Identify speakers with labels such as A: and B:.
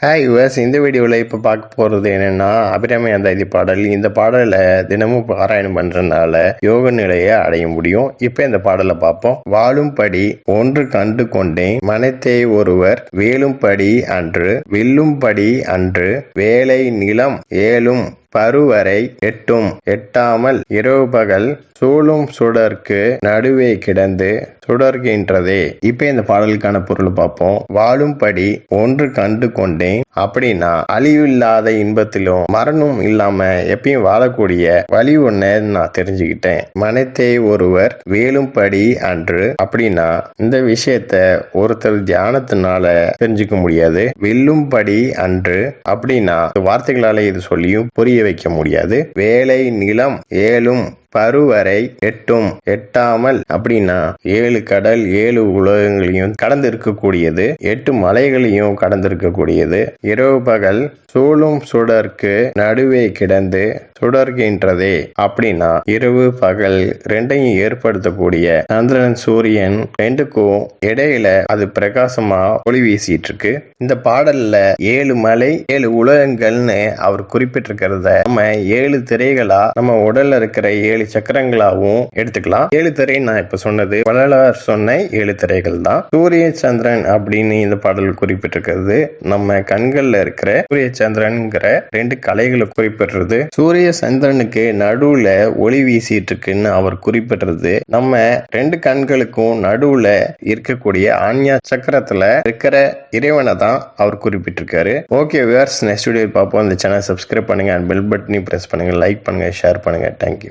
A: Hi yours, இந்த வீடியோவில் இப்போ பார்க்க போகிறது என்னென்னா அபிராமி அந்தாதி பாடல். இந்த பாடலை தினமும் பாராயணம் பண்ணுறதுனால யோக நிலையை அடைய முடியும். இப்போ இந்த பாடலை பார்ப்போம். வாழும்படி ஒன்று கண்டு கொண்டேன், மனத்தை ஒருவர் வேலும்படி அன்று, வெல்லும்படி அன்று, வேலை நிலம் ஏழும் பருவரை எட்டும் எட்டாமல் இரவு பகல் சூழும் சுடர்க்கு நடுவே கிடந்து சுடர்கின்றதே. இப்ப இந்த பாடலுக்கான பொருள் பார்ப்போம். வாழும்படி ஒன்று கண்டு கொண்டேன் அப்படின்னா அழிவில்லாத இன்பத்திலும் மரணம் இல்லாம எப்பயும் வாழக்கூடிய வழி ஒண்ணு நான் தெரிஞ்சுக்கிட்டேன். மனத்தை ஒருவர் வேலும்படி அன்று அப்படின்னா இந்த விஷயத்த ஒருத்தர் தியானத்தினால தெரிஞ்சுக்க முடியாது. வெல்லும்படி அன்று அப்படின்னா வார்த்தைகளால இது சொல்லியும் புரிய வைக்க முடியாது. வேலை நிலம் ஏழும் பருவரை எட்டும் எட்டாமல் அப்படின்னா 7 கடல் 7 உலகங்களையும் கடந்து இருக்கக்கூடியது, 8 மலைகளையும் கடந்து இருக்கக்கூடியது, இரவு பகல் சூழும் சுடர்க்கு நடுவே கிடந்து சுடர்கின்றதே அப்படின்னா இரவு பகல் ரெண்டையும் ஏற்படுத்தக்கூடிய சந்திரன் சூரியன் ரெண்டுக்கும் இடையில அது பிரகாசமா ஒளி வீசிட்டு இருக்கு. இந்த பாடல்ல 7 மலை 7 உலகங்கள்னு அவர் குறிப்பிட்டிருக்கிறத நம்ம 7 திரைகளா நம்ம உடல்ல இருக்கிற 7 சக்கரங்களாவும் எடுத்துக்கலாம். 7 திரை நான் இப்ப சொன்னது வள்ளலார் சொன்ன 7 திரைகள் தான். சூரிய சந்திரன் அப்படின்னு இந்த பாடல் குறிப்பிட்டிருக்கிறது நம்ம கண்கள்ல இருக்கிற சூரிய சந்திரன்கிற 2 கலைகளை குறிப்பிடுறது. சூரிய சந்திரனுக்கு நடுவுல ஒளி வீசிட்டு இருக்குன்னு அவர் குறிப்பிடுறது நம்ம 2 கண்களுக்கும் நடுவுல இருக்கக்கூடிய ஆன்யா சக்கரத்துல இருக்கிற இறைவனை தான் அவர் குறிப்பிட்டிருக்காரு. ஓகே வியூவர்ஸ், நெக்ஸ்ட் வீடியோ பார்ப்போம். இந்த சேனல் சப்ஸ்கிரைப் பண்ணுங்க, பெல் பட்டனையும் பிரஸ் பண்ணுங்க, லைக் பண்ணுங்க, ஷேர் பண்ணுங்க. தேங்க்யூ.